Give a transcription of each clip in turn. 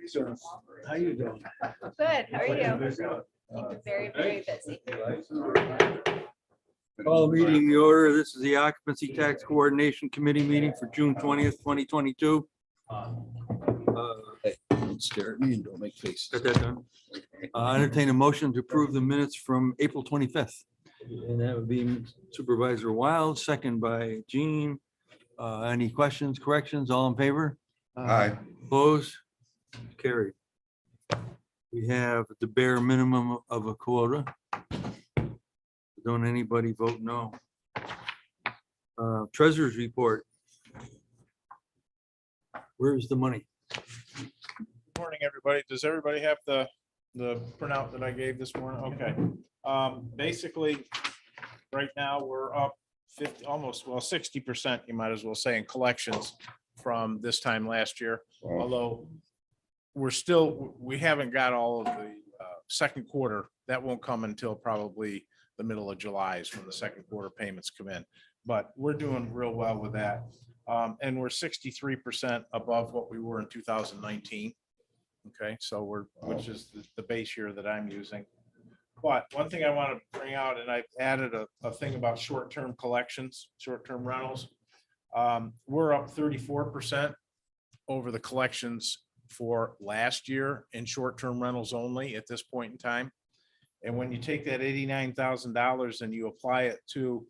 So, how you doing? Good, how are you? Keeping very, very busy. Call the meeting to order. This is the Occupancy Tax Coordination Committee meeting for June 20th, 2022. Stare at me and don't make faces. Got that done? Entertain a motion to approve the minutes from April 25th. And that would be Supervisor Wild, second by Gene. Any questions, corrections? All in favor? Aye. Opposed? Carried. We have the bare minimum of a quota. Don't anybody vote no. Treasurer's report. Where's the money? Morning, everybody. Does everybody have the printout that I gave this morning? Okay. Basically, right now, we're up 50, almost, well, 60%, you might as well say, in collections from this time last year. Although we haven't got all of the second quarter. That won't come until probably the middle of July is when the second quarter payments come in. But we're doing real well with that. And we're 63% above what we were in 2019. Okay, so which is the base year that I'm using. But one thing I want to bring out, and I've added a thing about short-term collections, short-term rentals. We're up 34% over the collections for last year in short-term rentals only at this point in time. And when you take that $89,000 and you apply it to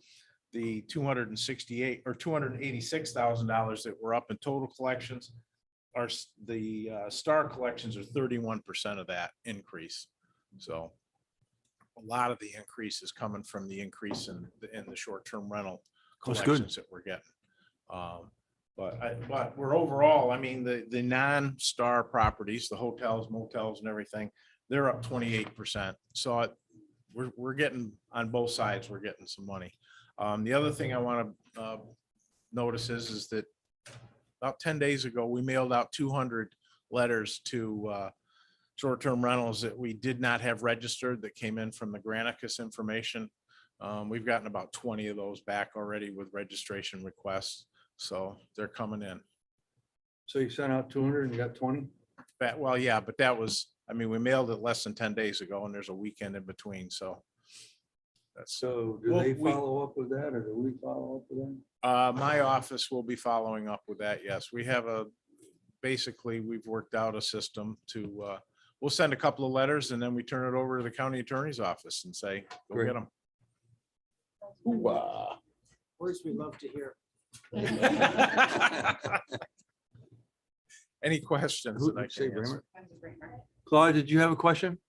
the $268 or $286,000 that we're up in total collections, the star collections are 31% of that increase. So a lot of the increase is coming from the increase in the short-term rental collections that we're getting. But we're overall, I mean, the non-star properties, the hotels, motels and everything, they're up 28%. So we're getting on both sides, we're getting some money. The other thing I want to notice is that about 10 days ago, we mailed out 200 letters to short-term rentals that we did not have registered that came in from the Granicus information. We've gotten about 20 of those back already with registration requests. So they're coming in. So you sent out 200 and you got 20? Well, yeah, but that was, I mean, we mailed it less than 10 days ago and there's a weekend in between. So that's. So do they follow up with that or do we follow up with them? My office will be following up with that. Yes, we have basically we've worked out a system to, we'll send a couple of letters and then we turn it over to the county attorney's office and say, go Great. get them. Words we love to hear. Any questions? Who- that I say can answer? Bramer. Claude, did you have a question?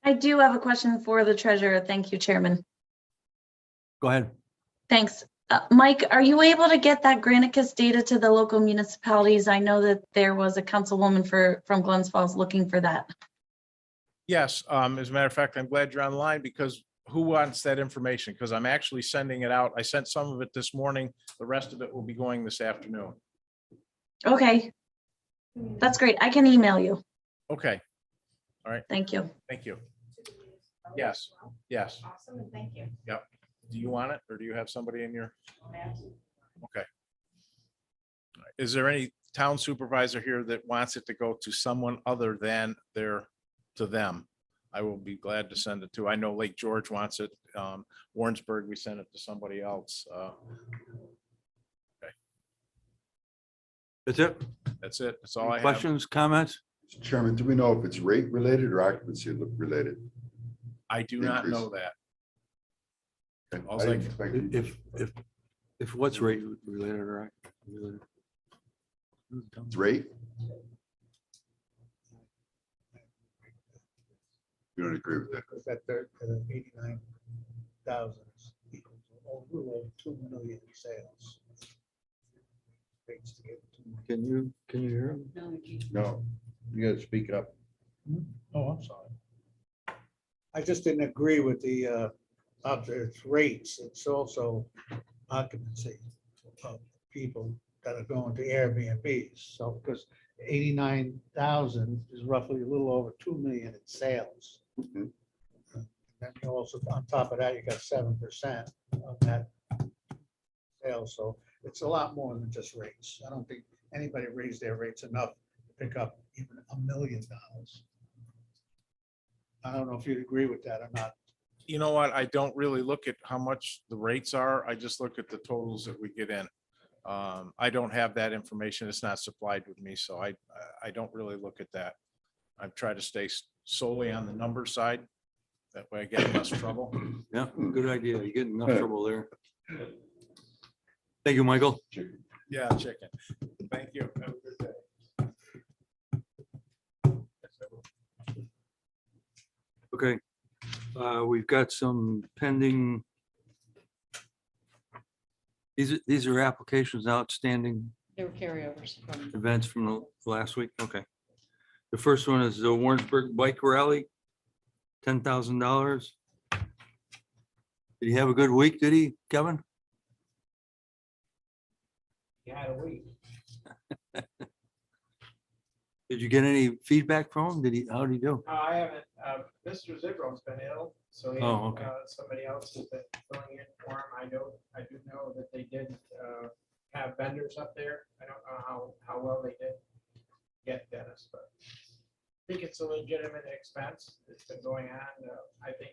I do have a question for the treasurer. Thank you, Chairman. Go ahead. Thanks. Mike, are you able to get that Granicus data to the local municipalities? I know that there was a councilwoman from Glens Falls looking for that. Yes, as a matter of fact, I'm glad you're online because who wants that information? Because I'm actually sending it out. I sent some of it this morning. The rest of it will be going this afternoon. Okay. That's great. I can email you. Okay. All right. Thank you. Thank you. Yes. Yes. Awesome, and thank you. Yep. Do you want it or do you have somebody in your? Okay. Is there any town supervisor here that wants it to go to someone other than to them? I will be glad to send it to. I know Lake George wants it. Warrensburg, we sent it to somebody else. Okay. That's it? That's it. That's all I have. Questions, comments? Mr. Chairman, do we know if it's rate related or occupancy related? I do not know Increase. that. Okay, I was I like, didn't expect you- If what's rate related or related? It's rate? You don't agree with that? Because that 89,000 equals a little over 2 million sales. Rates to get to. Can you hear him? No, you gotta speak up. Oh, I'm sorry. I just didn't agree with the it's rates. It's also occupancy of people that are going to Airbnbs. So because 89,000 is roughly a little over 2 million in sales. Mhm. Then you also, on top of that, you got 7% of that sales. So it's a lot more than just rates. I don't think anybody raise their rates enough to pick up even $1 million. I don't know if you'd agree with that or not. You know what? I don't really look at how much the rates are. I just look at the totals that we get in. I don't have that information. It's not supplied with me, so I don't really look at that. I've tried to stay solely on the number side. That way I get less trouble. Yeah, good idea. You get enough trouble there. Thank you, Michael. Yeah, chicken. Thank you. Have a good day. Okay, we've got some pending. These are applications outstanding They were carryovers from, events from the last week. Okay. The first one is the Warrensburg Bike Rally, $10,000. Did he have a good week? Did he, Kevin? Yeah, a week. Did you get any feedback from him? How did he do? I haven't, Mr. Zibro's been ill, so Oh, okay. somebody else has been filling in for him. I do know that they did have vendors up there. I don't know how well they did get Dennis, but I think it's a legitimate expense that's been going on. I think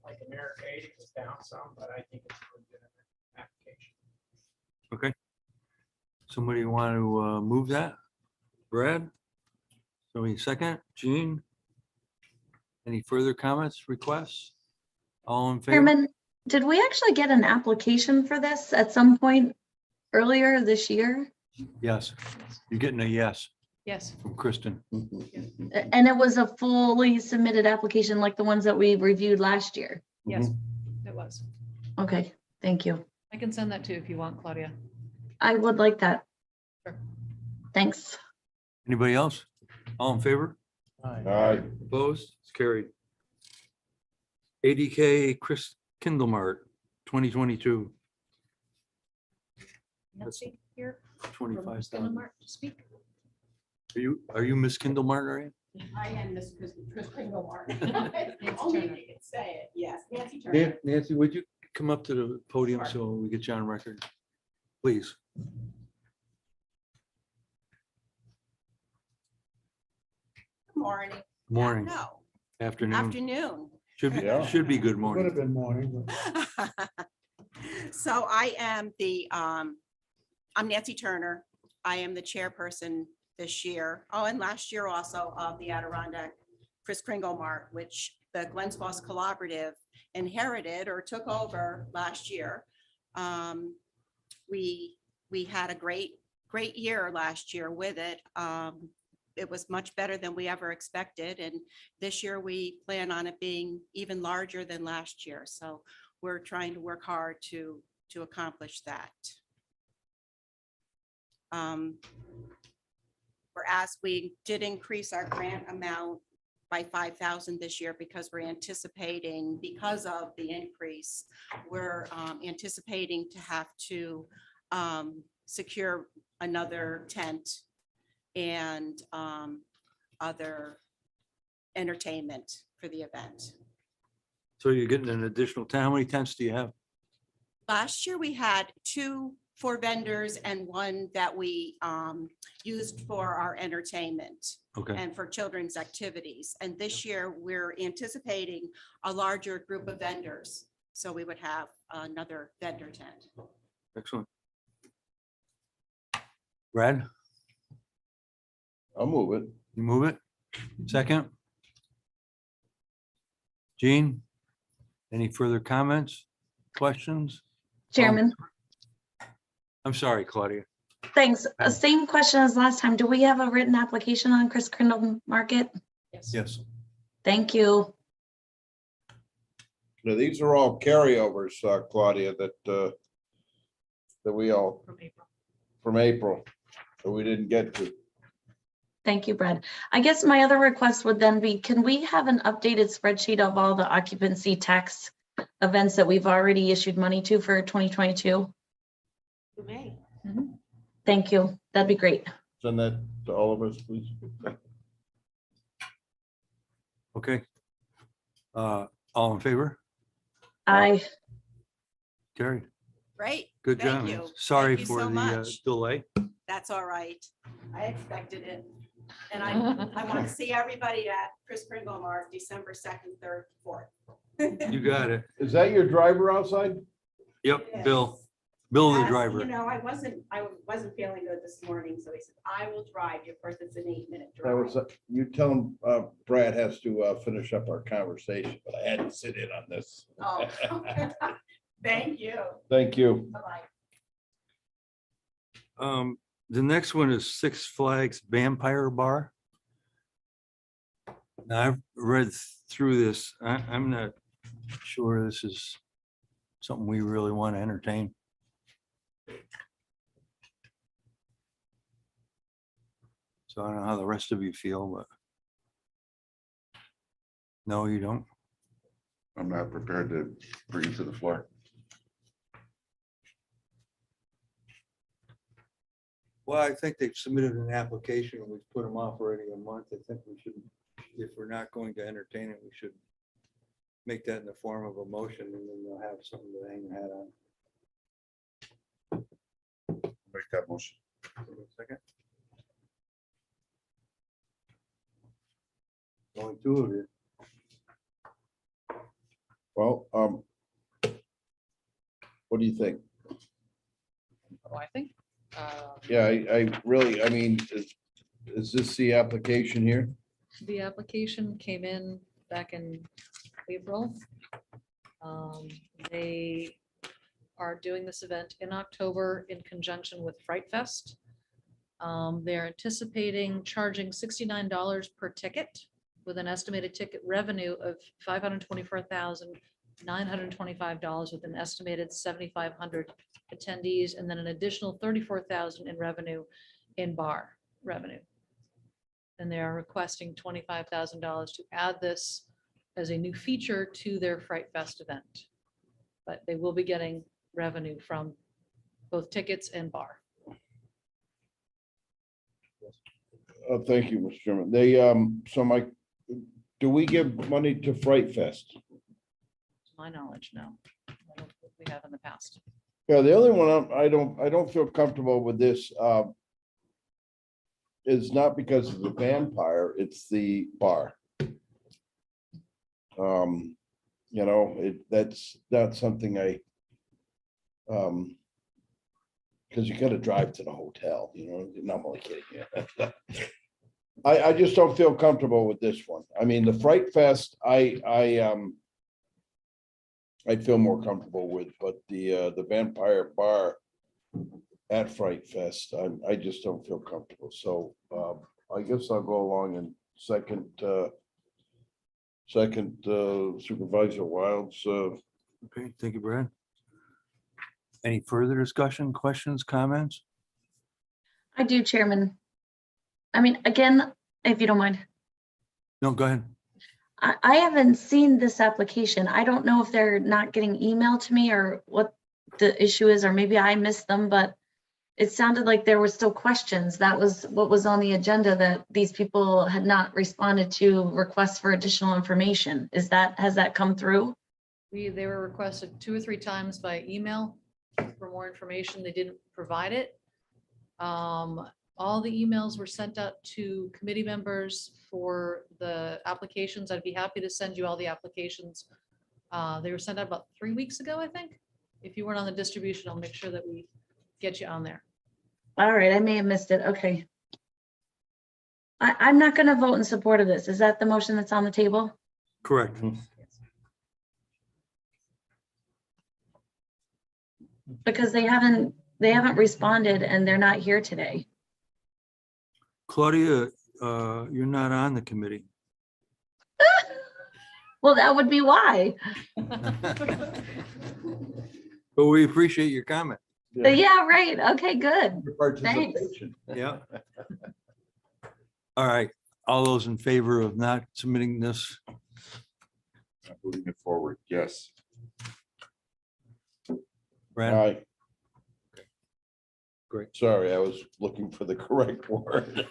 like American Aid is down some, but I think it's a legitimate application. Okay. Somebody want to move that? Brad? So we second, Gene? Any further comments, requests? All in favor? Chairman, did we actually get an application for this at some point earlier this year? Yes. You're getting a yes yes, from Kristen. And it was a fully submitted application like the ones that we reviewed last year? yes, it was. Okay, thank you. I can send that too if you want, Claudia. I would like that. Sure. Thanks. Anybody else? All in favor? Aye. Opposed? It's carried. ADK Chris Kindlemart, 2022, Nancy here from 25,000. Skindlemart to speak. Are you Miss Kindlemart, are you? I am Miss Chris Kringle. Nancy Only if Turner. you can say it, yes, Nancy Turner. Nancy, would you come up to the podium so we get you on record? Please. Good morning. Morning, No, afternoon. afternoon. Should be good Would morning. have been morning, but So I am I'm Nancy Turner. I am the chairperson this year, and last year also, of the Adirondack Chris Kringle Mart, which the Glens Falls Collaborative inherited or took over last year. We had a great year last year with it. It was much better than we ever expected. And this year we plan on it being even larger than last year. So we're trying to work hard to accomplish that. Whereas we did increase our grant amount by 5,000 this year because we're anticipating, because of the increase, we're anticipating to have to secure another tent and other entertainment for the event. So you're getting an additional 10. How many tents do you have? Last year, we had 2 for vendors and 1 that we used for our entertainment Okay, and for children's activities. And this year, we're anticipating a larger group of vendors. So we would have another vendor tent. excellent. Brad, I'll move it. you move it? Second? Gene? Any further comments, questions? Chairman, I'm sorry, Claudia. thanks. Same question as last time. Do we have a written application on Chris Kringle Market? Yes. Yes. Thank you. Now, these are all carryovers, Claudia, that we all, From April. from April, that we didn't get to. Thank you, Brad. I guess my other request would then be, can we have an updated spreadsheet of all the occupancy tax events that we've already issued money to for 2022? You may. Thank you. That'd be great. Send that to all of us, please. Okay. All in favor? I Carried. Great. Good Thank job. you. Sorry Thank you for so the much. delay. That's all right. I expected it. And I want to see everybody at Chris Kringle Mark, December 2nd, 3rd, 4th. You got it. Is that your driver outside? Yep, Bill. Bill the You driver. know, I wasn't feeling good this morning, so he said, I will drive you. Of course, it's an 8-minute That was, drive. you tell him Brad has to finish up our conversation, but I had to sit in on this. Oh, thank you. Thank you. Bye-bye. The next one is Six Flags Vampire Bar. Now, I've read through this. I'm not sure this is something we really want to entertain. So I don't know how the rest of you feel, but no, you don't. I'm not prepared to bring it to the floor. Well, I think they've submitted an application and we've put them off already a month. I think we should, if we're not going to entertain it, we should make that in the form of a motion and then they'll have something to hang their hat on. Make that motion. Second. Only two of you. Well, what do you think? What do I think? Yeah, I really, I mean, is this the application here? The application came in back in April. They are doing this event in October in conjunction with Fright Fest. They're anticipating charging $69 per ticket with an estimated ticket revenue of $524,925 with an estimated 7,500 attendees, and then an additional 34,000 in revenue in bar revenue. And they are requesting $25,000 to add this as a new feature to their Fright Fest event. But they will be getting revenue from both tickets and bar. Thank you, Mr. Chairman. They, so Mike, do we give money to Fright Fest? To my knowledge, no. I don't think we have in the past. Yeah, the only one I don't feel comfortable with this is not because of the vampire, it's the bar. You know, that's not something because you gotta drive to the hotel, you know, no, I'm only kidding you. I just don't feel comfortable with this one. I mean, the Fright Fest, I'd feel more comfortable with, but the vampire bar at Fright Fest, I just don't feel comfortable. So I guess I'll go along and second Supervisor Wild's. Okay, thank you, Brad. Any further discussion, questions, comments? I do, Chairman. I mean, again, if you don't mind, No, go ahead. I haven't seen this application. I don't know if they're not getting emailed to me or what the issue is, or maybe I missed them, but it sounded like there were still questions. That was what was on the agenda, that these people had not responded to requests for additional information. Has that come through? They were requested 2 or 3 times by email for more information. They didn't provide it. All the emails were sent out to committee members for the applications. I'd be happy to send you all the applications. They were sent out about 3 weeks ago, I think. If you weren't on the distribution, I'll make sure that we get you on there. All right, I may have missed it. Okay. I'm not going to vote in support of this. Is that the motion that's on the table? Correct. Because they haven't responded and they're not here today. Claudia, you're not on the committee. Well, that would be why. But we appreciate your comment. Yeah, right. Okay, good. Your participation. Yeah. All right, all those in favor of not submitting this? Moving it forward, yes. Brad? Aye. Great. Sorry, I was looking for the correct word.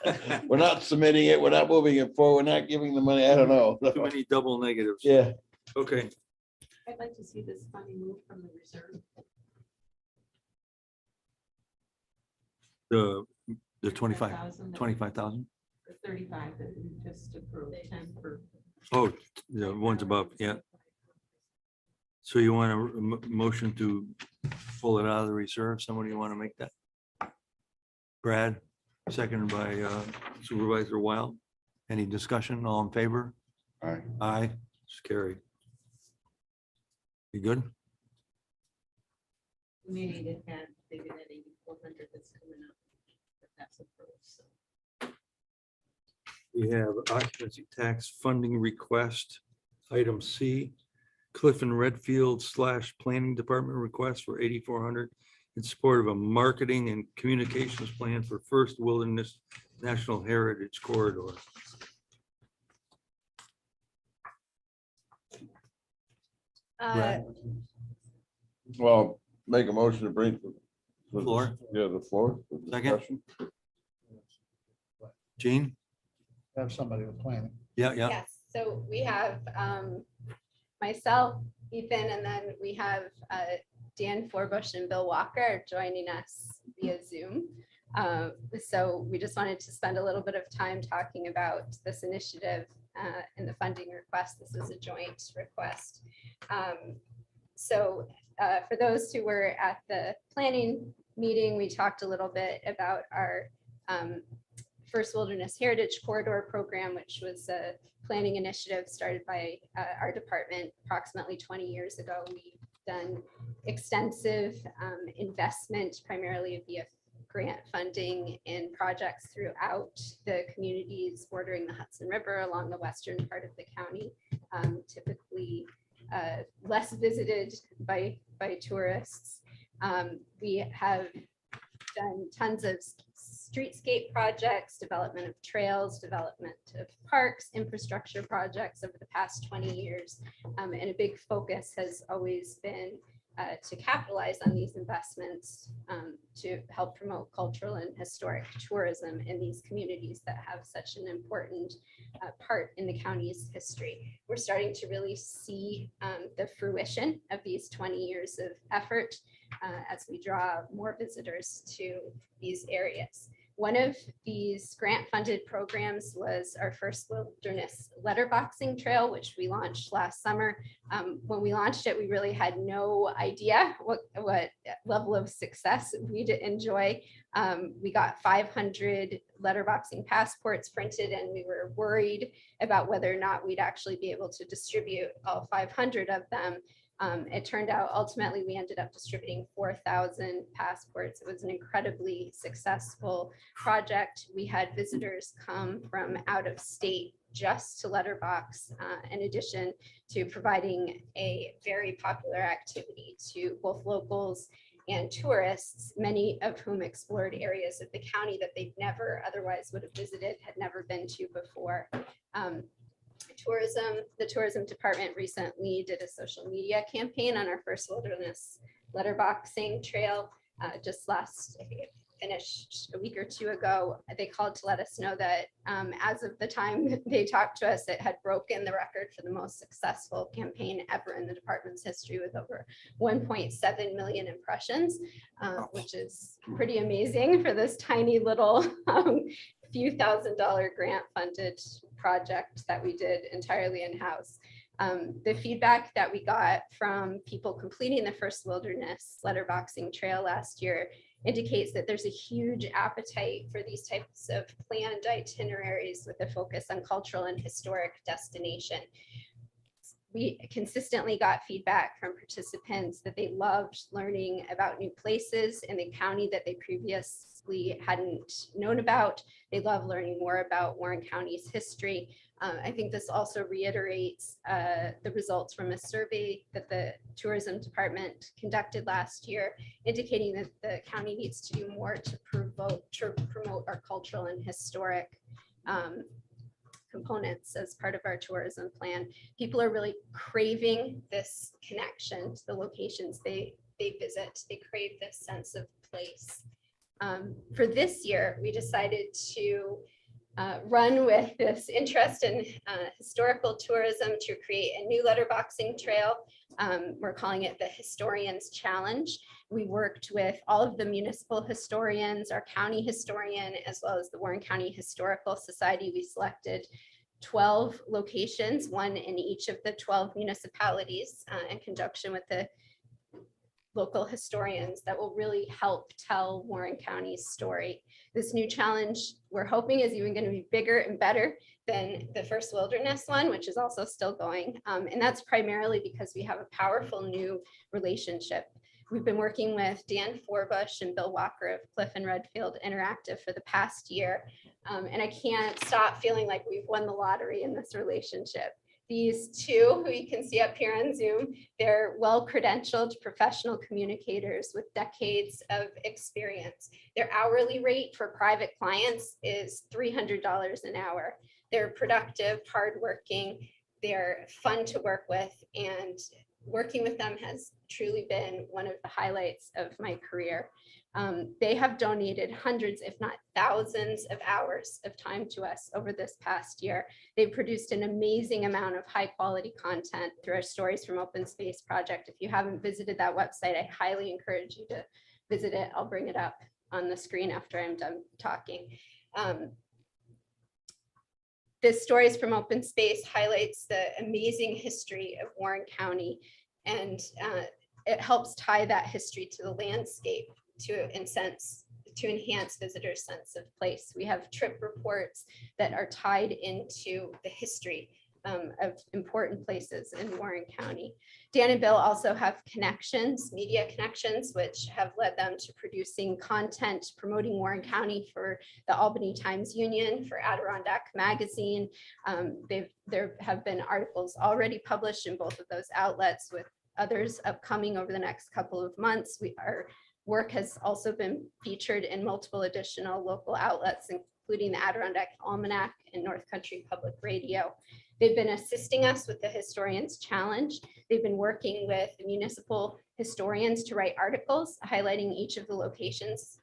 We're not submitting it, we're not moving it forward, we're not giving the money, I don't know. Too many double negatives. Yeah, Okay, I'd like to see this money move from the reserve. The 25,000. The 35 that we just approved, 10 for. Oh, the ones above, yeah. So you want a motion to pull it out of the reserve? Somebody want to make that? Brad, seconded by Supervisor Wild. Any discussion? All in favor? Aye. Aye, it's carried. You good? We need to add maybe that 8,400 that's coming up. But that's approved, so. We have occupancy tax funding request, item C, Cliff and Redfield / Planning Department request for 8,400 in support of a marketing and communications plan for First Wilderness National Heritage Corridor. Brad? Well, make a motion to bring. Floor. Yeah, the floor. for Second. discussion. Gene? Have somebody with planning. Yeah, yeah. Yes, so we have myself, Ethan, and then we have Dan Forbush and Bill Walker joining us via Zoom. So we just wanted to spend a little bit of time talking about this initiative and the funding request. This is a joint request. So for those who were at the planning meeting, we talked a little bit about our First Wilderness Heritage Corridor program, which was a planning initiative started by our department approximately 20 years ago. We've done extensive investment, primarily via grant funding, in projects throughout the communities bordering the Hudson River along the western part of the county, typically less visited by tourists. We have done tons of streetscape projects, development of trails, development of parks, infrastructure projects over the past 20 years. And a big focus has always been to capitalize on these investments to help promote cultural and historic tourism in these communities that have such an important part in the county's history. We're starting to really see the fruition of these 20 years of effort as we draw more visitors to these areas. One of these grant-funded programs was our First Wilderness Letterboxing Trail, which we launched last summer. When we launched it, we really had no idea what level of success we'd enjoy. We got 500 letterboxing passports printed, and we were worried about whether or not we'd actually be able to distribute all 500 of them. It turned out ultimately we ended up distributing 4,000 passports. It was an incredibly successful project. We had visitors come from out of state just to Letterbox, in addition to providing a very popular activity to both locals and tourists, many of whom explored areas of the county that they've never otherwise would have visited, had never been to before. The tourism department recently did a social media campaign on our First Wilderness Letterboxing Trail. Just last, I think it finished a week or two ago. They called to let us know that as of the time they talked to us, it had broken the record for the most successful campaign ever in the department's history, with over 1.7 million impressions, which is pretty amazing for this tiny little few $1,000 grant funded project that we did entirely in-house. The feedback that we got from people completing the First Wilderness Letterboxing Trail last year indicates that there's a huge appetite for these types of planned itineraries with a focus on cultural and historic destination. We consistently got feedback from participants that they loved learning about new places in the county that they previously hadn't known about. They love learning more about Warren County's history. I think this also reiterates the results from a survey that the tourism department conducted last year, indicating that the county needs to do more to promote our cultural and historic components as part of our tourism plan. People are really craving this connection to the locations they visit. They crave this sense of place. For this year, we decided to run with this interest in historical tourism to create a new letterboxing trail. We're calling it the Historians Challenge. We worked with all of the municipal historians, our county historian, as well as the Warren County Historical Society. We selected 12 locations, one in each of the 12 municipalities, in conjunction with the local historians that will really help tell Warren County's story. This new challenge, we're hoping, is even going to be bigger and better than the first wilderness one, which is also still going. And that's primarily because we have a powerful new relationship. We've been working with Dan Forbush and Bill Walker of Cliff and Redfield Interactive for the past year. And I can't stop feeling like we've won the lottery in this relationship. These two, who you can see up here on Zoom, they're well-credentialed professional communicators with decades of experience. Their hourly rate for private clients is $300 an hour. They're productive, hardworking, they're fun to work with, and working with them has truly been one of the highlights of my career. They have donated hundreds, if not thousands of hours of time to us over this past year. They've produced an amazing amount of high quality content through our Stories from Open Space project. If you haven't visited that website, I highly encourage you to visit it. I'll bring it up on the screen after I'm done talking. This Stories from Open Space highlights the amazing history of Warren County, and it helps tie that history to the landscape to enhance visitors' sense of place. We have trip reports that are tied into the history of important places in Warren County. Dan and Bill also have connections, media connections, which have led them to producing content promoting Warren County for the Albany Times Union, for Adirondack Magazine. There have been articles already published in both of those outlets, with others upcoming over the next couple of months. Our work has also been featured in multiple additional local outlets, including the Adirondack Almanac and North Country Public Radio. They've been assisting us with the Historians Challenge. They've been working with municipal historians to write articles highlighting each of the locations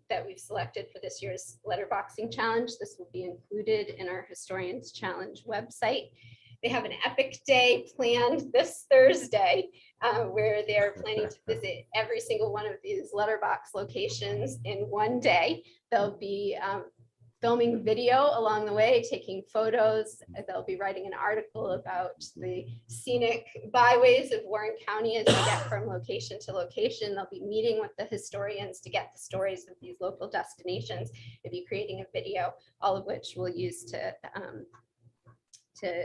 that we've selected for this year's Letterboxing Challenge. This will be included in our Historians Challenge website. They have an epic day planned this Thursday where they're planning to visit every single one of these letterbox locations in one day. They'll be filming video along the way, taking photos. They'll be writing an article about the scenic byways of Warren County as they get from location to location. They'll be meeting with the historians to get the stories of these local destinations. They'll be creating a video, all of which we'll use to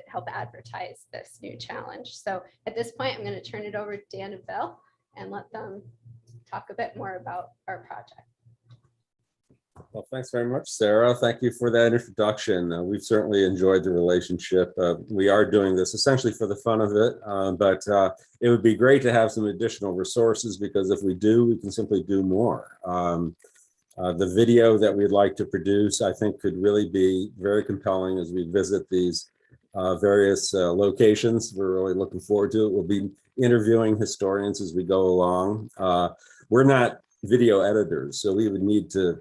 help advertise this new challenge. So at this point, I'm going to turn it over to Dan and Bill and let them talk a bit more about our project. Well, thanks very much, Sarah. Thank you for that introduction. We've certainly enjoyed the relationship. We are doing this essentially for the fun of it, but it would be great to have some additional resources, because if we do, we can simply do more. The video that we'd like to produce, I think, could really be very compelling as we visit these various locations. We're really looking forward to it. We'll be interviewing historians as we go along. We're not video editors, so we would need to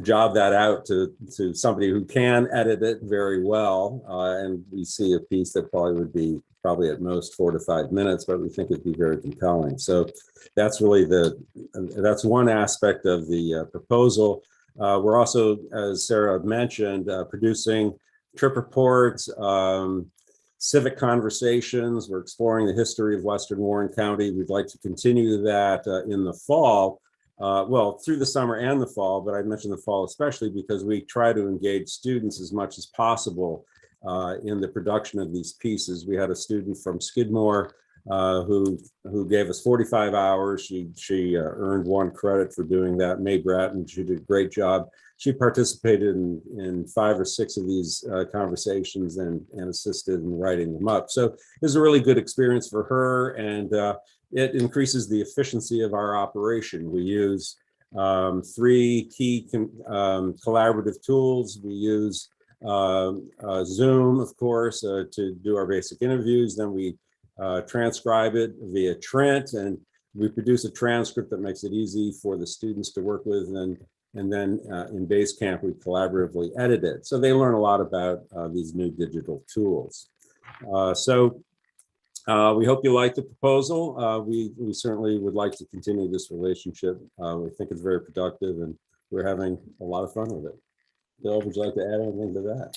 job that out to somebody who can edit it very well. And we see a piece that would be at most 4 to 5 minutes, but we think it'd be very compelling. So that's really that's one aspect of the proposal. We're also, as Sarah mentioned, producing trip reports, civic conversations. We're exploring the history of Western Warren County. We'd like to continue that in the fall, well, through the summer and the fall, but I mentioned the fall especially because we try to engage students as much as possible in the production of these pieces. We had a student from Skidmore who gave us 45 hours. She earned 1 credit for doing that. Mae Bratton, she did a great job. She participated in 5 or 6 of these conversations and assisted in writing them up. So it was a really good experience for her, and it increases the efficiency of our operation. We use 3 key collaborative tools. We use Zoom, of course, to do our basic interviews. Then we transcribe it via Trent, and we produce a transcript that makes it easy for the students to work with. And then in Basecamp, we collaboratively edit it. So they learn a lot about these new digital tools. So We hope you like the proposal. We certainly would like to continue this relationship. We think it's very productive and we're having a lot of fun with it. Bill, would you like to add anything to that?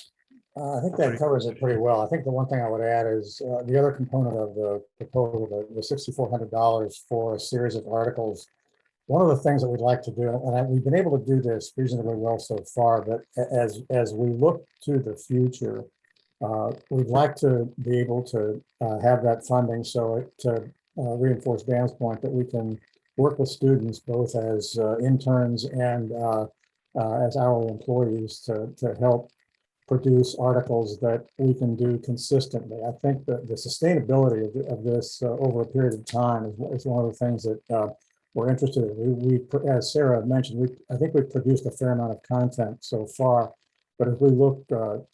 I think that covers it pretty well. I think the one thing I would add is the other component of the proposal, the $6,400 for a series of articles. One of the things that we'd like to do, and we've been able to do this reasonably well so far, but as we look to the future, we'd like to be able to have that funding so to reinforce Dan's point that we can work with students both as interns and as hourly employees to help produce articles that we can do consistently. I think that the sustainability of this over a period of time is one of the things that we're interested in. We, as Sarah mentioned, I think we've produced a fair amount of content so far, but as we look to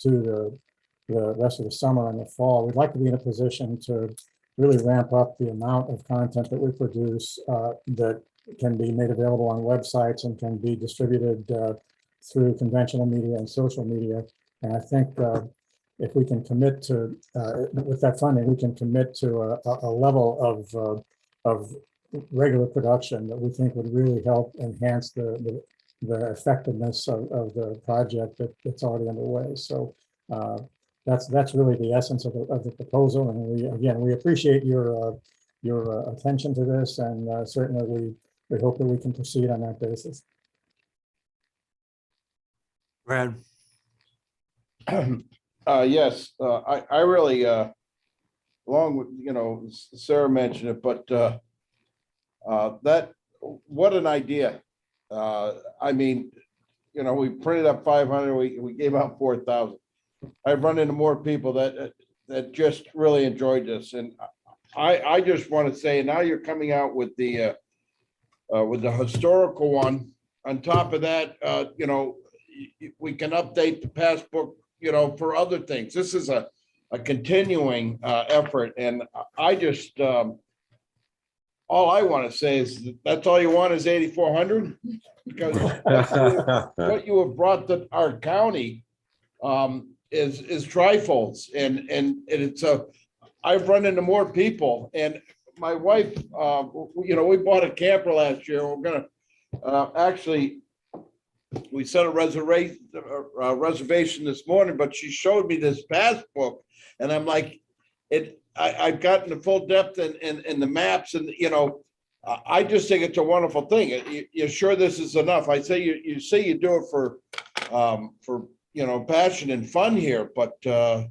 the rest of the summer and the fall, we'd like to be in a position to really ramp up the amount of content that we produce that can be made available on websites and can be distributed through conventional media and social media. And I think if we can commit to, with that funding, we can commit to a level of regular production that we think would really help enhance the effectiveness of the project that's already underway. So that's really the essence of the proposal. And we appreciate your attention to this, and certainly we hope that we can proceed on that basis. Brad, Yes, I really, along with, Sarah mentioned it, but what an idea. I mean, we printed up 500, we gave out 4,000. I've run into more people that just really enjoyed this. And I just want to say, now you're coming out with the historical one. On top of that, we can update the passbook, for other things. This is a continuing effort. And I just, all I want to say is that's all you want is 8,400? Because what you have brought to our county is trifolds. And it's I've run into more people, and my wife, we bought a camper last year. We're going to actually, we set a reservation this morning, but she showed me this passbook, and I'm like, I've gotten the full depth and the maps, and I just think it's a wonderful thing. You're sure this is enough? I say you say you do it for passion and fun here, but to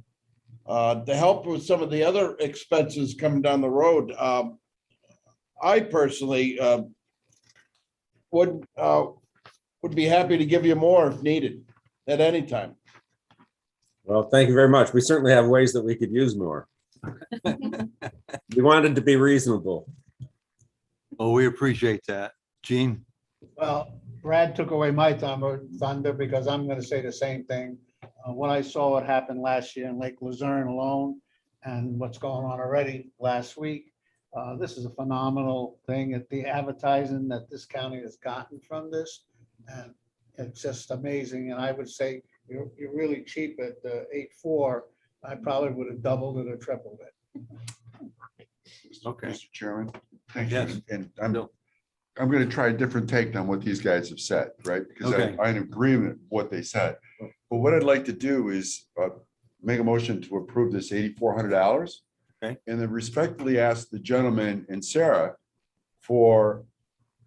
help with some of the other expenses coming down the road, I personally would be happy to give you more if needed at any time. Well, thank you very much. We certainly have ways that we could use more. We wanted to be reasonable. well, we appreciate that. Gene? Well, Brad took away my thunder because I'm going to say the same thing. When I saw what happened last year in Lake Luzerne alone and what's going on already last week, this is a phenomenal thing at the advertising that this county has gotten from this. And it's just amazing. And I would say you're really cheap at 8.4. I probably would have doubled it or tripled it. Okay. Mr. Chairman, thank Yes. you. And I'm going to try a different take on what these guys have said, right? Because Okay. I'm in agreement with what they said. But what I'd like to do is make a motion to approve this $8,400. Okay. And then respectfully ask the gentleman and Sarah for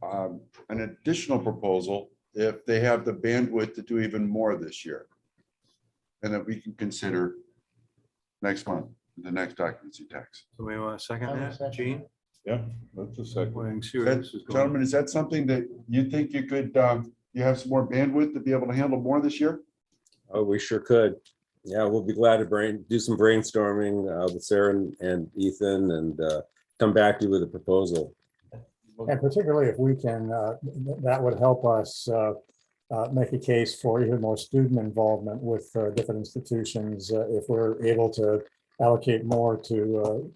an additional proposal if they have the bandwidth to do even more this year. And that we can consider next month, the next occupancy tax. So we want to second I will that, second Gene? Yeah, that's a second. Well, and see Is where that- this is going. Gentlemen, is that something that you think you could, you have some more bandwidth to be able to handle more this year? Oh, we sure could. Yeah, we'll be glad to do some brainstorming with Sarah and Ethan and come back to you with a proposal. And particularly if we can, that would help us make a case for even more student involvement with different institutions if we're able to allocate more to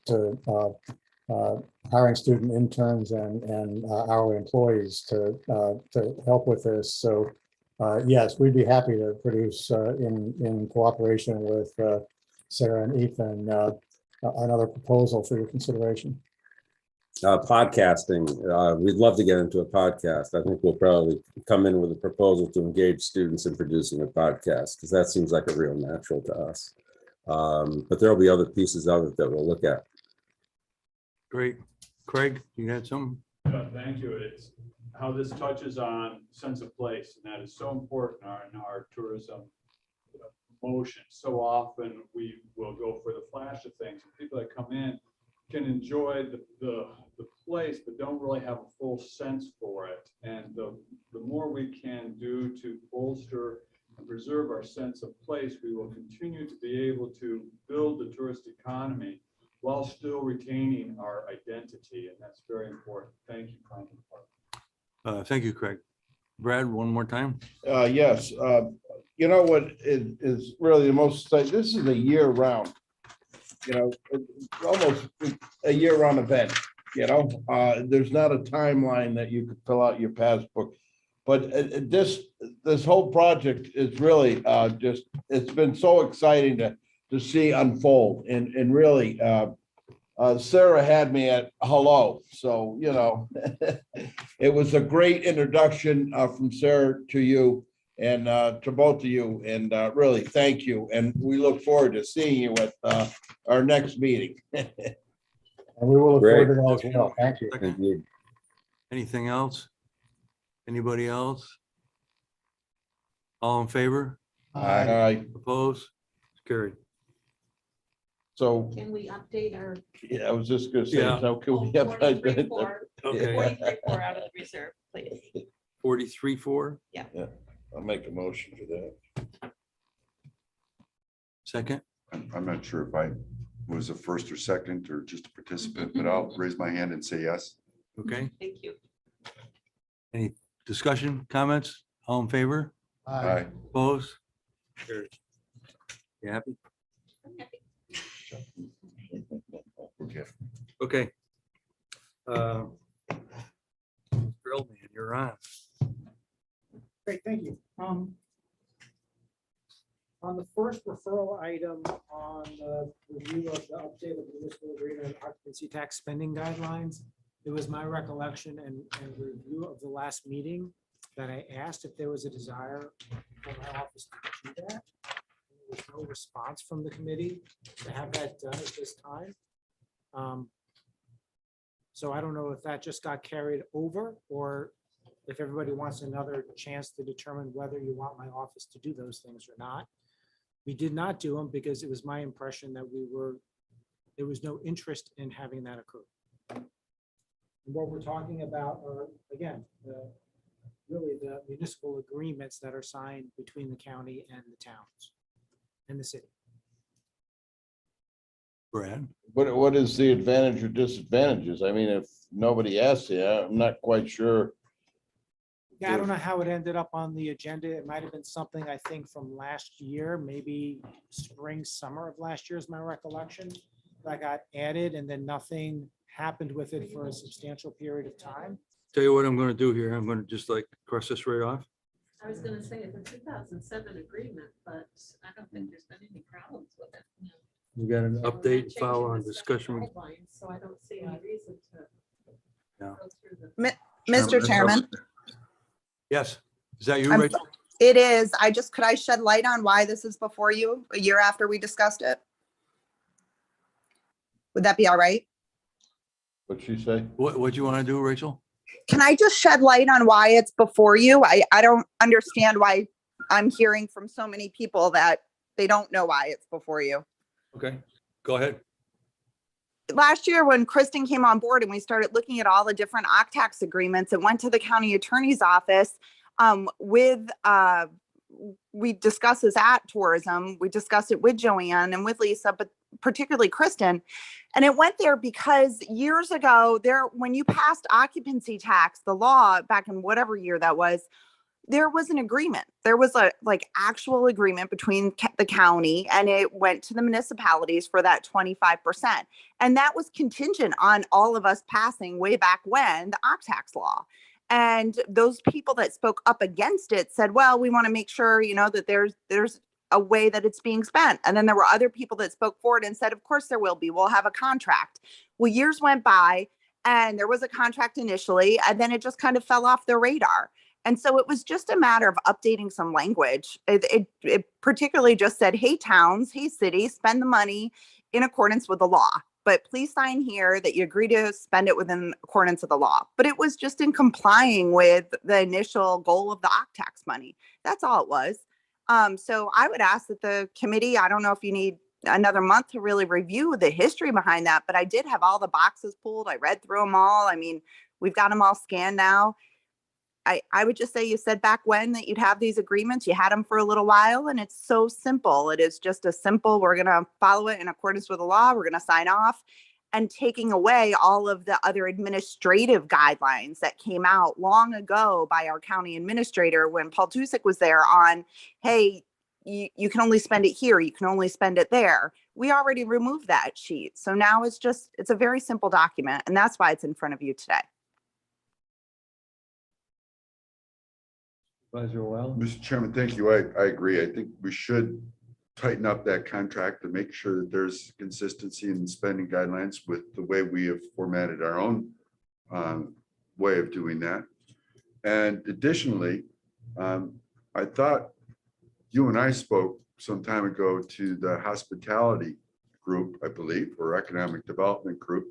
hiring student interns and hourly employees to help with this. So yes, we'd be happy to produce in cooperation with Sarah and Ethan another proposal for your consideration. Podcasting, we'd love to get into a podcast. I think we'll probably come in with a proposal to engage students in producing a podcast, because that seems like a real natural to us. But there'll be other pieces of it that we'll look at. Great. Craig, you got something? Thank you. It's how this touches on sense of place, and that is so important in our tourism promotion. So often we will go for the flash of things. People that come in can enjoy the place, but don't really have a full sense for it. And the more we can do to bolster and preserve our sense of place, we will continue to be able to build the tourist economy while still retaining our identity. And that's very important. Thank you, Planning Department. Thank you, Craig. Brad, one more time. Yes, you know what is really the most, this is a year round, almost a year round event, there's not a timeline that you could fill out your passbook. But this whole project is really just, it's been so exciting to see unfold, and really Sarah had me at hello. So, it was a great introduction from Sarah to you and to both of you. And really, thank you. And we look forward to seeing you at our next meeting. And we will look forward to that as well. Thank you. Thank you. Anything else? Anybody else? All in favor? Aye. Opposed? Carried. So, Can we update our? yeah, I was just gonna say, Yeah. so can we have? 43-4 Okay. 43-4 out of the reserve, please. 43-4, I'll make a motion for that. second. I'm not sure if I was a first or second or just a participant, but I'll raise my hand and say yes. Okay. Thank you. Any discussion, comments? All in favor? Aye. Opposed? Carried. You happy? Okay. Okay. Grill man, you're on. Great, thank you. On the first referral item on the review of the update of the municipal agreement and occupancy tax spending guidelines, it was my recollection and review of the last meeting that I asked if there was a desire for my office to do that. There was no response from the committee to have that done at this time. So I don't know if that just got carried over, or if everybody wants another chance to determine whether you want my office to do those things or not. We did not do them because it was my impression that there was no interest in having that occur. And what we're talking about are, again, really the municipal agreements that are signed between the county and the towns and the city. Brad? What is the advantage or disadvantages? I mean, if nobody asks you, I'm not quite sure. Yeah, I don't know how it ended up on the agenda. It might have been something, I think, from last year, maybe spring, summer of last year is my recollection. That got added and then nothing happened with it for a substantial period of time. Tell you what I'm gonna do here. I'm gonna just like cross this right off. I was gonna say it's a 2007 agreement, but I don't think there's been any problems with it. No. We got an We're not update, changing file on the stuff discussion. guidelines, So I don't see any reason to. Yeah. go through the- Mr. Chairman, Yes, is that you, I'm- Rachel? it is. Could I shed light on why this is before you a year after we discussed it? Would that be all right? What'd she say? What you want to do, Rachel? Can I just shed light on why it's before you? I don't understand why I'm hearing from so many people that they don't know why it's before you. Okay, go ahead. Last year, when Kristen came on board and we started looking at all the different OCTAX agreements, it went to the county attorney's office we discussed this at tourism. We discussed it with Joanne and with Lisa, but particularly Kristen. And it went there because years ago, when you passed occupancy tax, the law back in whatever year that was, there was an agreement. There was a actual agreement between the county, and it went to the municipalities for that 25%. And that was contingent on all of us passing way back when the OCTAX law. And those people that spoke up against it said, well, we want to make sure, that there's a way that it's being spent. And then there were other people that spoke forward and said, of course there will be, we'll have a contract. Well, years went by and there was a contract initially, and then it just kind of fell off the radar. And so it was just a matter of updating some language. It particularly just said, hey, towns, hey, cities, spend the money in accordance with the law. But please sign here that you agree to spend it within accordance with the law. But it was just in complying with the initial goal of the OCTAX money. That's all it was. So I would ask that the committee, I don't know if you need another month to really review the history behind that, but I did have all the boxes pulled. I read through them all. I mean, we've got them all scanned now. I would just say you said back when that you'd have these agreements, you had them for a little while, and it's so simple. It is just a simple, we're going to follow it in accordance with the law. We're going to sign off, and taking away all of the other administrative guidelines that came out long ago by our county administrator when Paul Tusick was there on, hey, you can only spend it here. You can only spend it there. We already removed that sheet. So now it's a very simple document, and that's why it's in front of you today. Supervisor Wild? Mr. Chairman, thank you. I agree. I think we should tighten up that contract to make sure that there's consistency in spending guidelines with the way we have formatted our own way of doing that. And additionally, I thought you and I spoke some time ago to the hospitality group, I believe, or economic development group,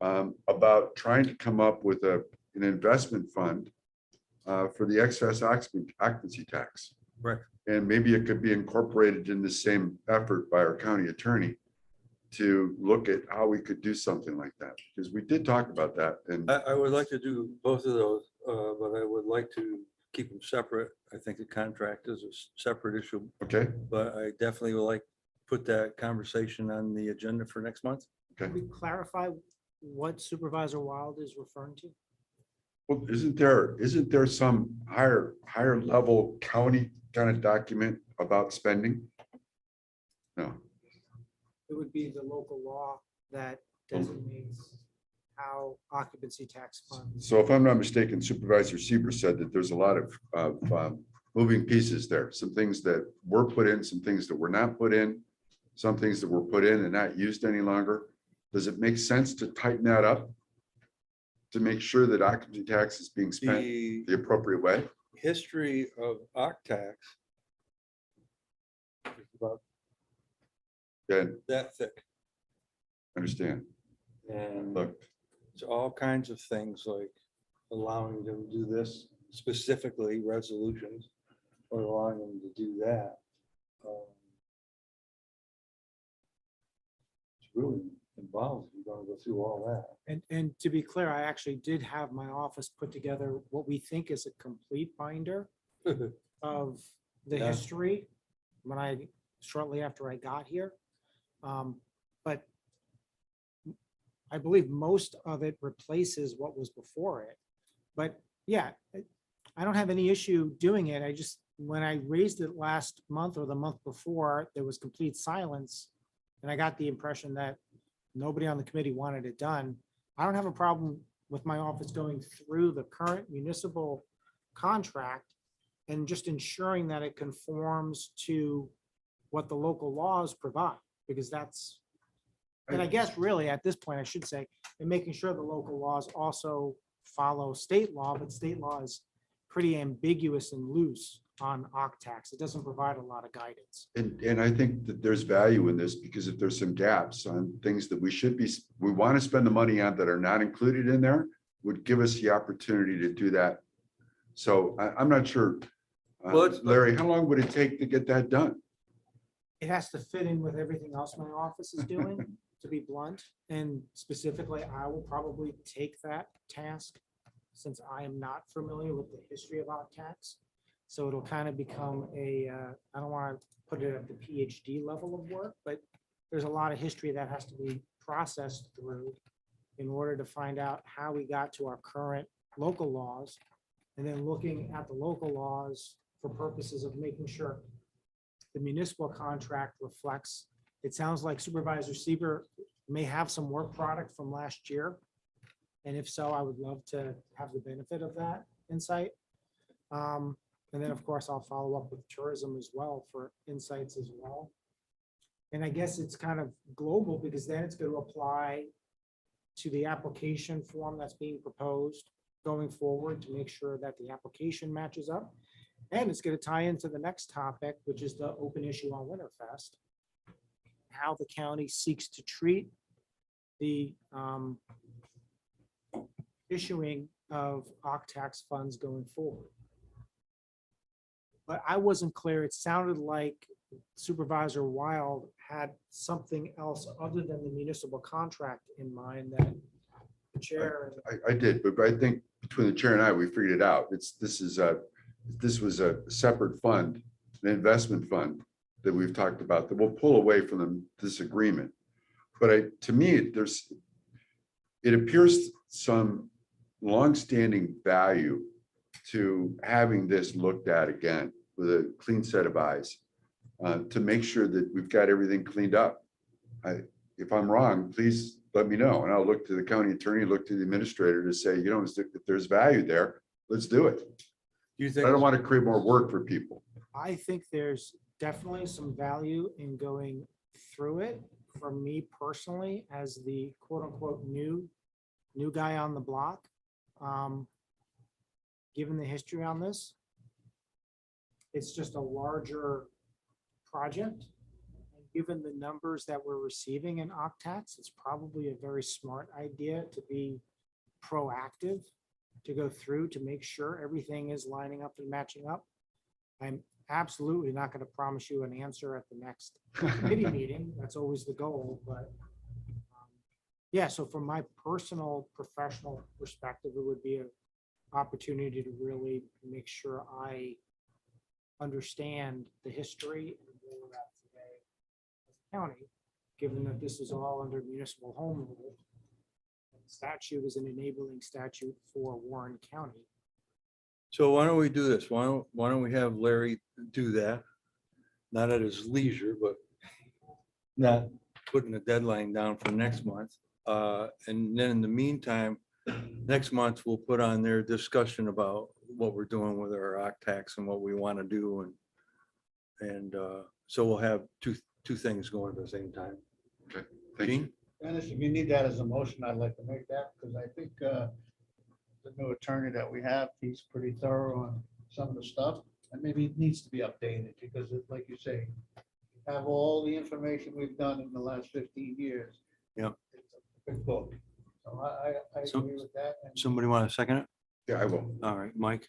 about trying to come up with an investment fund for the excess occupancy tax. Right. And maybe it could be incorporated in the same effort by our county attorney to look at how we could do something like that. Because we did talk about that. And I would like to do both of those, but I would like to keep them separate. I think the contract is a separate issue, okay, but I definitely would like to put that conversation on the agenda for next month. Can we clarify what Supervisor Wild is referring to? well, isn't there some higher level county kind of document about spending? No. It would be the local law that designates how occupancy tax funds. So if I'm not mistaken, Supervisor Sieber said that there's a lot of moving pieces there. Some things that were put in, some things that were not put in, some things that were put in and not used any longer. Does it make sense to tighten that up to make sure that occupancy tax is being spent the appropriate way? History of OCTAX is about that thick. Understand. And Look, it's all kinds of things like allowing them to do this, specifically resolutions, or allowing them to do that. It's really involved. You're going to go through all that. And to be clear, I actually did have my office put together what we think is a complete binder of the Yeah. history shortly after I got here. But I believe most of it replaces what was before it. But yeah, I don't have any issue doing it. I just, when I raised it last month or the month before, there was complete silence. And I got the impression that nobody on the committee wanted it done. I don't have a problem with my office going through the current municipal contract and just ensuring that it conforms to what the local laws provide, because that's, and I guess really at this point, I should say, and making sure the local laws also follow state law, but state law is pretty ambiguous and loose on OCTAX. It doesn't provide a lot of guidance. and I think that there's value in this because if there's some gaps on things that we want to spend the money on that are not included in there, would give us the opportunity to do that. So I'm not sure. Larry, how long would it take to get that done? It has to fit in with everything else my office is doing, to be blunt. And specifically, I will probably take that task since I am not familiar with the history of OCTAX. So it'll kind of become I don't want to put it at the PhD level of work, but there's a lot of history that has to be processed through in order to find out how we got to our current local laws, and then looking at the local laws for purposes of making sure the municipal contract reflects. It sounds like Supervisor Sieber may have some work product from last year. And if so, I would love to have the benefit of that insight. And then, of course, I'll follow up with tourism as well for insights as well. And I guess it's kind of global because then it's going to apply to the application form that's being proposed going forward to make sure that the application matches up. And it's going to tie into the next topic, which is the open issue on Winterfest. How the county seeks to treat the issuing of OCTAX funds going forward. But I wasn't clear. It sounded like Supervisor Wild had something else other than the municipal contract in mind that the chair. I did, but I think between the chair and I, we figured it out. This was a separate fund, an investment fund that we've talked about that will pull away from this agreement. But to me, it appears some longstanding value to having this looked at again with a clean set of eyes to make sure that we've got everything cleaned up. If I'm wrong, please let me know, and I'll look to the county attorney, look to the administrator to say, you know, if there's value there, let's do it. Do you I think, don't want to create more work for people. I think there's definitely some value in going through it. For me personally, as the quote unquote new guy on the block, given the history on this, it's just a larger project. And given the numbers that we're receiving in OCTAX, it's probably a very smart idea to be proactive, to go through to make sure everything is lining up and matching up. I'm absolutely not going to promise you an answer at the next committee meeting. That's always the goal, but yeah, so from my personal professional perspective, it would be an opportunity to really make sure I understand the history and where we're at today as a county, given that this is all under municipal home rule. And the statute is an enabling statute for Warren County. so why don't we do this? Why don't we have Larry do that? Not at his leisure, but not putting a deadline down for next month. And then in the meantime, next month, we'll put on their discussion about what we're doing with our OCTAX and what we want to do. And so we'll have two things going at the same time. Okay, thank you. Gene? Dennis, if you need that as a motion, I'd like to make that, because I think the new attorney that we have, he's pretty thorough on some of the stuff, and maybe it needs to be updated, because like you say, have all the information we've done in the last 15 years. Yeah. It's a big book. So I So- agree with that. And Somebody want to second it? Yeah, I will. All right, Mike.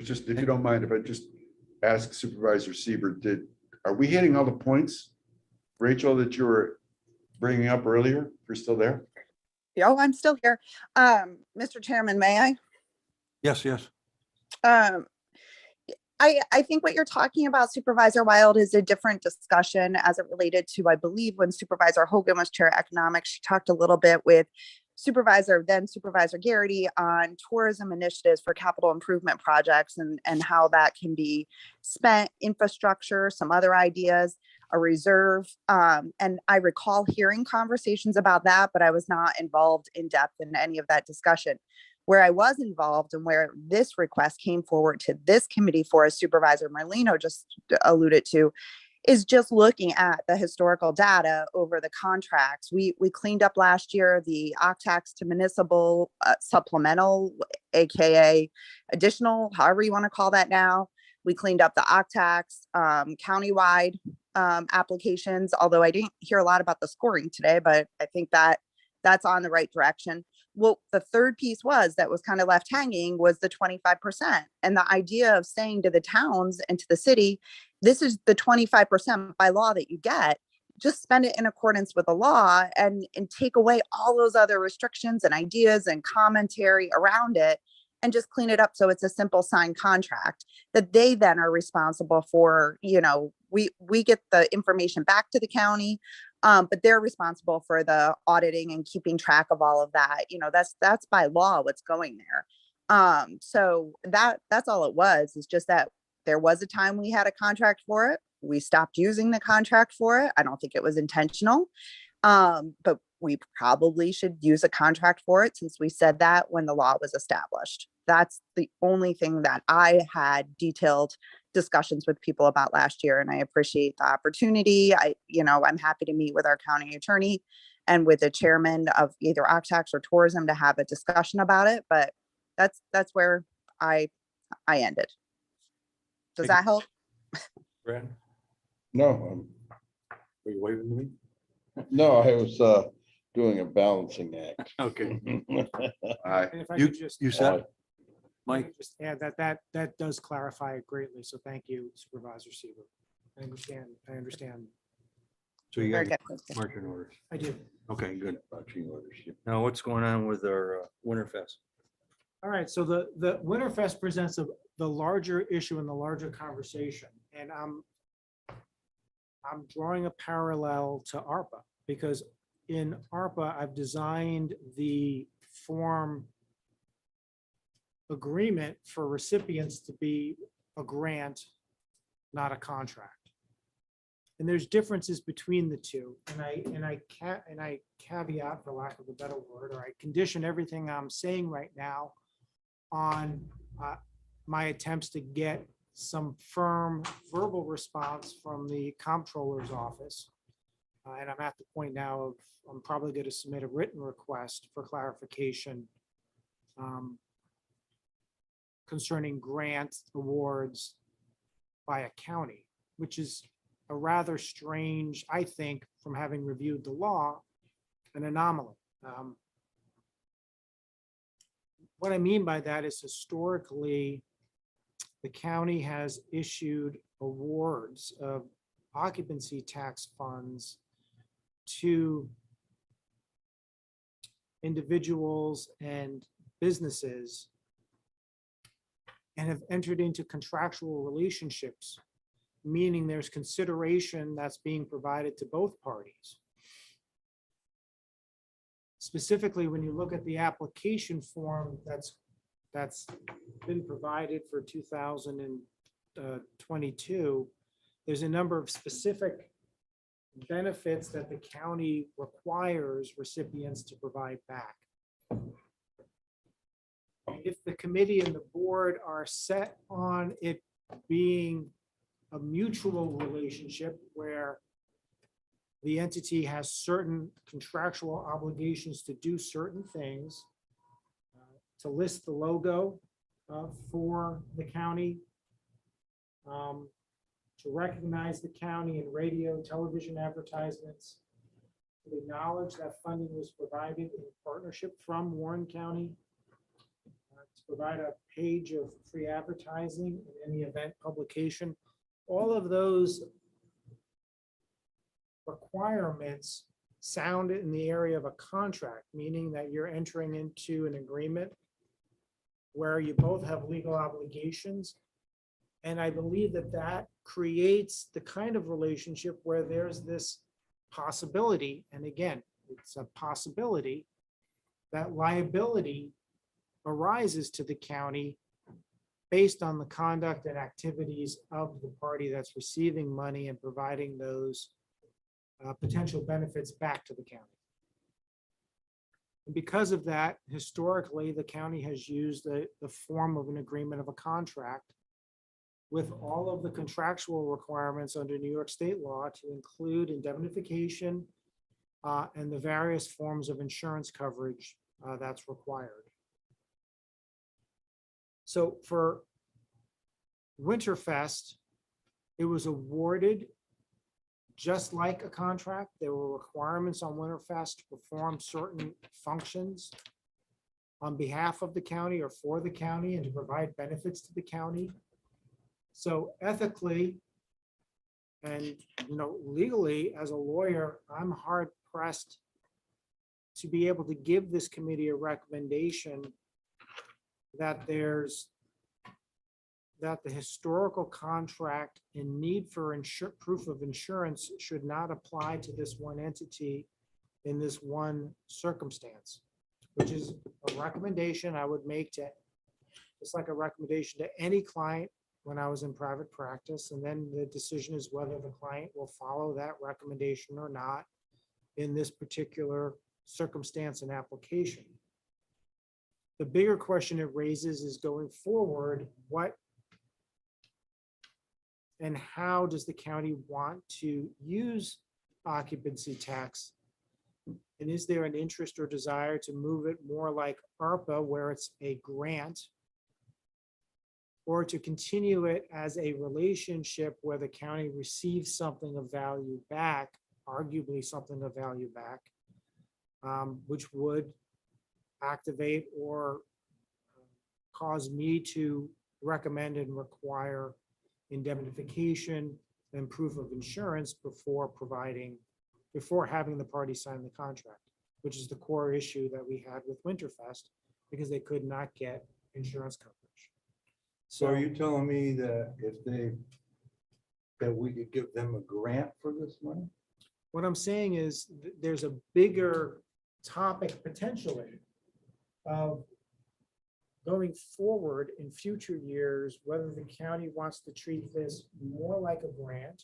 Just, if you don't mind, if I just ask Supervisor Siebert, are we hitting all the points, Rachel, that you were bringing up earlier? If you're still there? Oh, I'm still here. Mr. Chairman, may I? Yes, yes. I think what you're talking about, Supervisor Wild, is a different discussion as it related to, I believe, when Supervisor Hogan was Chair of Economics. She talked a little bit with then Supervisor Garrity on tourism initiatives for capital improvement projects and how that can be spent, infrastructure, some other ideas, a reserve. And I recall hearing conversations about that, but I was not involved in depth in any of that discussion. Where I was involved and where this request came forward to this committee for, as Supervisor Merlino just alluded to, is just looking at the historical data over the contracts. We cleaned up last year the OCTAX to municipal supplemental, AKA additional, however you want to call that now. We cleaned up the OCTAX countywide applications, although I didn't hear a lot about the scoring today, but I think that's on the right direction. Well, the third piece that was kind of left hanging was the 25%. And the idea of saying to the towns and to the city, this is the 25% by law that you get, just spend it in accordance with the law and take away all those other restrictions and ideas and commentary around it and just clean it up. So it's a simple signed contract that they then are responsible for. We get the information back to the county, but they're responsible for the auditing and keeping track of all of that. That's by law what's going there. So that's all it was. It's just that there was a time we had a contract for it. We stopped using the contract for it. I don't think it was intentional, but we probably should use a contract for it since we said that when the law was established. That's the only thing that I had detailed discussions with people about last year, and I appreciate the opportunity. I'm happy to meet with our county attorney and with the chairman of either Octax or tourism to have a discussion about it, but that's where I ended. Does Thank you. that help? Brad, No, were you waving to me? no, I was doing a balancing act. Okay, Aye. And if I you, could just you said, Mike, just add that does clarify it greatly. So thank you, Supervisor Seaver. I understand. so you Very got good. your marching orders. I do. Okay, good. Marching orders, yeah. Now, what's going on with our Winterfest? All right, so the Winterfest presents the larger issue and the larger conversation, and I'm drawing a parallel to ARPA, because in ARPA, I've designed the form agreement for recipients to be a grant, not a contract. And there's differences between the two, and I caveat, for lack of a better word, or I condition everything I'm saying right now on my attempts to get some firm verbal response from the comptroller's office. And I'm at the point now of, I'm probably going to submit a written request for clarification concerning grant awards by a county, which is a rather strange, I think, from having reviewed the law, an anomaly. What I mean by that is historically, the county has issued awards of occupancy tax funds to individuals and businesses and have entered into contractual relationships, meaning there's consideration that's being provided to both parties. Specifically, when you look at the application form that's been provided for 2022, there's a number of specific benefits that the county requires recipients to provide back. If the committee and the board are set on it being a mutual relationship where the entity has certain contractual obligations to do certain things, to list the logo for the county, to recognize the county in radio, television advertisements, to acknowledge that funding was provided in partnership from Warren County, to provide a page of free advertising in any event publication. All of those requirements sound in the area of a contract, meaning that you're entering into an agreement where you both have legal obligations. And I believe that that creates the kind of relationship where there's this possibility, and again, it's a possibility, that liability arises to the county based on the conduct and activities of the party that's receiving money and providing those potential benefits back to the county. And because of that, historically, the county has used the form of an agreement of a contract with all of the contractual requirements under New York state law to include indemnification and the various forms of insurance coverage that's required. So for Winterfest, it was awarded just like a contract. There were requirements on Winterfest to perform certain functions on behalf of the county or for the county and to provide benefits to the county. So ethically and legally, as a lawyer, I'm hard pressed to be able to give this committee a recommendation that the historical contract and need for proof of insurance should not apply to this one entity in this one circumstance, which is a recommendation I would make to, just like a recommendation to any client when I was in private practice. And then the decision is whether the client will follow that recommendation or not in this particular circumstance and application. the bigger question it raises is going forward, what and how does the county want to use occupancy tax? And is there an interest or desire to move it more like ARPA, where it's a grant, or to continue it as a relationship where the county receives something of value back, arguably something of value back, which would activate or cause me to recommend and require indemnification and proof of insurance before having the party sign the contract, which is the core issue that we had with Winterfest, because they could not get insurance coverage. So are you telling me that that we could give them a grant for this money? What I'm saying is there's a bigger topic potentially of going forward in future years, whether the county wants to treat this more like a grant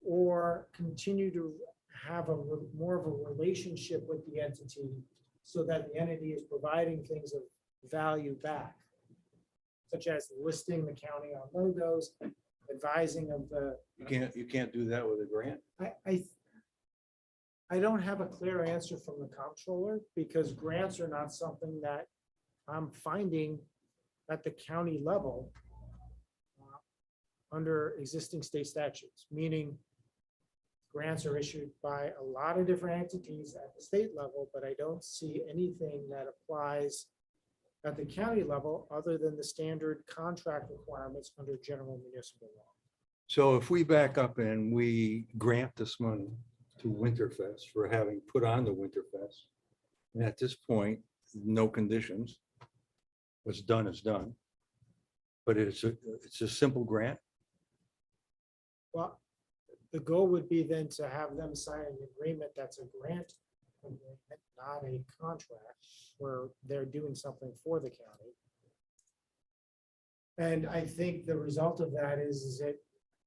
or continue to have more of a relationship with the entity so that the entity is providing things of value back, such as listing the county on logos, advising of the. You can't do that with a grant? I don't have a clear answer from the comptroller, because grants are not something that I'm finding at the county level under existing state statutes, meaning grants are issued by a lot of different entities at the state level, but I don't see anything that applies at the county level other than the standard contract requirements under general municipal law. So if we back up and we grant this money to Winterfest for having put on the Winterfest, and at this point, no conditions, what's done is done, but it's a simple grant. Well, the goal would be then to have them sign an agreement that's a grant agreement, not a contract where they're doing something for the county. And I think the result of that is it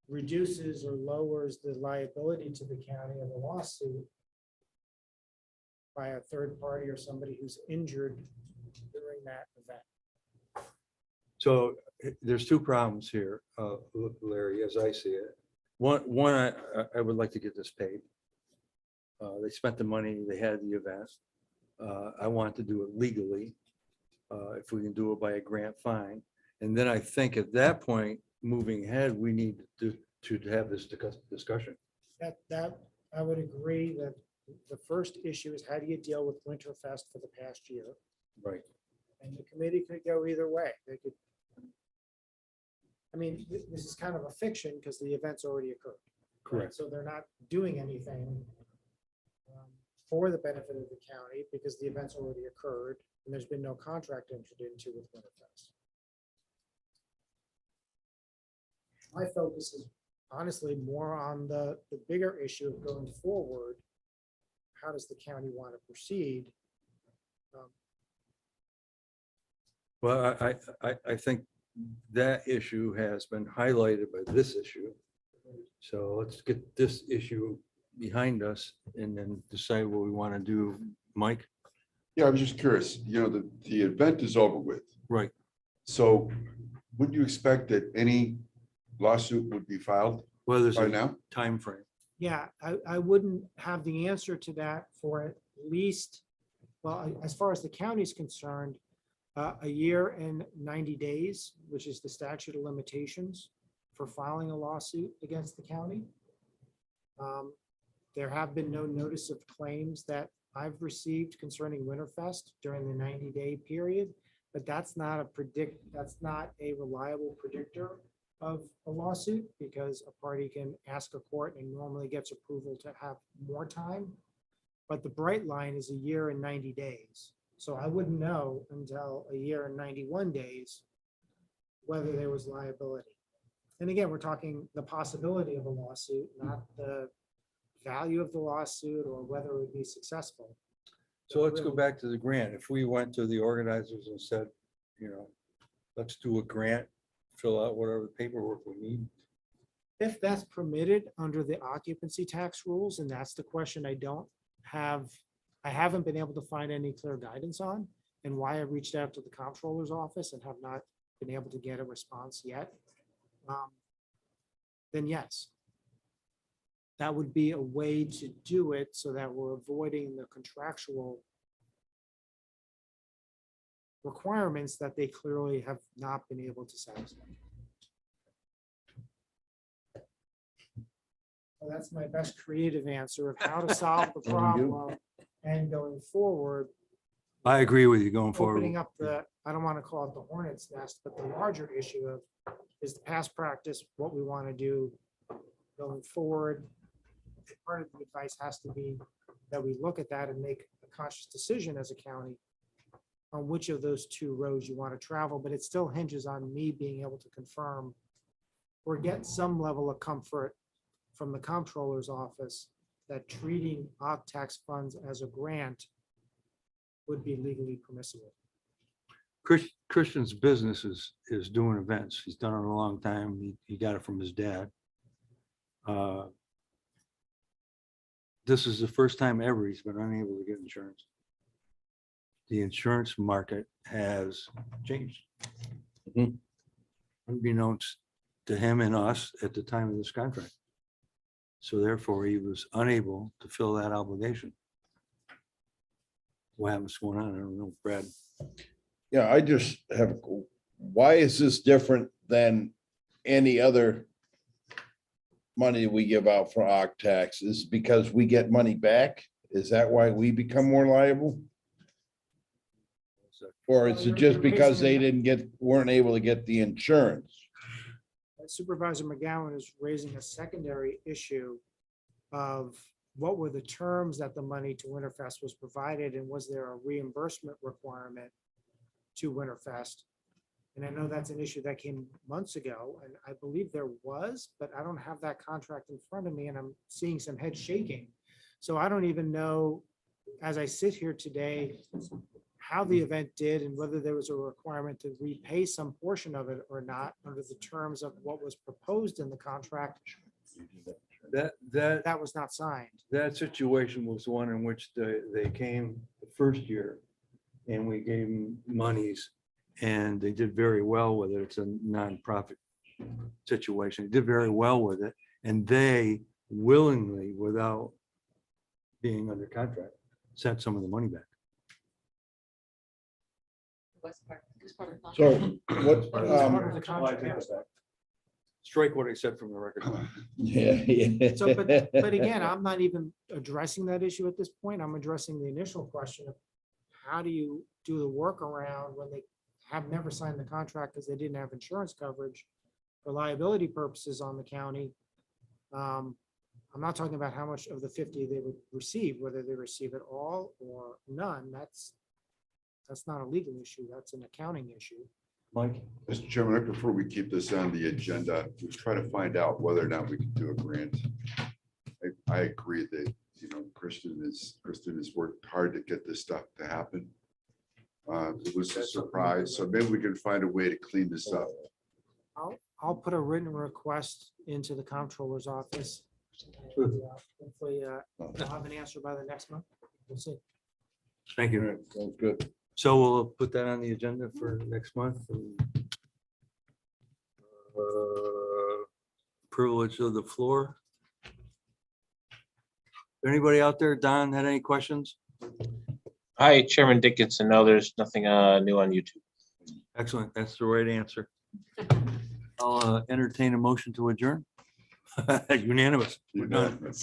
reduces or lowers the liability to the county of a lawsuit by a third party or somebody who's injured during that event. So there's two problems here, Larry, as I see it. One, I would like to get this paid. They spent the money, they had the event. I want to do it legally. If we can do it by a grant, fine. And then I think at that point, moving ahead, we need to have this discussion. That I would agree that the first issue is how do you deal with Winterfest for the past year? Right. And the committee could go either way. They could. I mean, this is kind of a fiction because the event's already occurred. Right? Correct. So they're not doing anything for the benefit of the county because the event's already occurred and there's been no contract entered into with Winterfest. My focus is honestly more on the bigger issue of going forward. How does the county want to proceed? Well, I think that issue has been highlighted by this issue. So let's get this issue behind us and then decide what we want to do. Mike? Yeah, I was just curious, the event is over with. Right. So would you expect that any lawsuit would be filed Well, there's by a now? time frame. Yeah, I wouldn't have the answer to that for at least, well, as far as the county is concerned, a year and 90 days, which is the statute of limitations for filing a lawsuit against the county. There have been no notice of claims that I've received concerning Winterfest during the 90-day period, but that's not a reliable predictor of a lawsuit because a party can ask a court and normally gets approval to have more time. But the bright line is a year and 90 days. So I wouldn't know until a year and 91 days whether there was liability. And again, we're talking the possibility of a lawsuit, not the value of the lawsuit or whether it would be successful. So let's go back to the grant. If we went to the organizers and said, let's do a grant, fill out whatever paperwork we need. If that's permitted under the occupancy tax rules, and that's the question I haven't been able to find any clear guidance on. and why I reached out to the comptroller's office and have not been able to get a response yet, then yes. That would be a way to do it so that we're avoiding the contractual requirements that they clearly have not been able to satisfy. So that's my best creative answer of how to solve the problem and going forward. I agree with you going forward. Opening up the, I don't want to call it the hornet's nest, but the larger issue of is the past practice, what we want to do going forward. Part of the advice has to be that we look at that and make a conscious decision as a county on which of those two roads you want to travel, but it still hinges on me being able to confirm or get some level of comfort from the comptroller's office that treating tax funds as a grant would be legally permissible. Christian's business is doing events. He's done it a long time. He got it from his dad. This is the first time ever he's been unable to get insurance. The insurance market has changed. Unbeknownst to him and us at the time of this contract. So therefore, he was unable to fill that obligation. What happens going on? I don't know, Brad. Yeah, I just have, why is this different than any other money we give out for OC tax? Is it because we get money back? Is that why we become more liable? Or is it just because they weren't able to get the insurance? Supervisor McGowan is raising a secondary issue of what were the terms that the money to Winterfest was provided, and was there a reimbursement requirement to Winterfest? And I know that's an issue that came months ago, and I believe there was, but I don't have that contract in front of me, and I'm seeing some head shaking. So I don't even know, as I sit here today, how the event did and whether there was a requirement to repay some portion of it or not under the terms of what was proposed in the contract. That was not signed. That situation was one in which they came the first year and we gave them monies and they did very well with it. It's a nonprofit situation. They did very well with it. And they willingly, without being under contract, sent some of the money back. So what, Strike what I said from the record. yeah. So, but again, I'm not even addressing that issue at this point. I'm addressing the initial question of how do you do the workaround when they have never signed the contract because they didn't have insurance coverage for liability purposes on the county. I'm not talking about how much of the 50 they would receive, whether they receive it all or none. That's not a legal issue. That's an accounting issue. Mike? Mr. Chairman, I prefer we keep this on the agenda. Let's try to find out whether or not we can do a grant. I agree that, Kristen has worked hard to get this stuff to happen. It was a surprise, so maybe we can find a way to clean this up. I'll put a written request into the comptroller's office. Hopefully, I'll have an answer by the next month. We'll see. Thank you. Sounds good. So we'll put that on the agenda for next month. Privilege of the floor. Anybody out there? Don, had any questions? Hi, Chairman Dickinson. No, there's nothing new on YouTube. Excellent. That's the right answer. I'll entertain a motion to adjourn. Unanimous. We're done.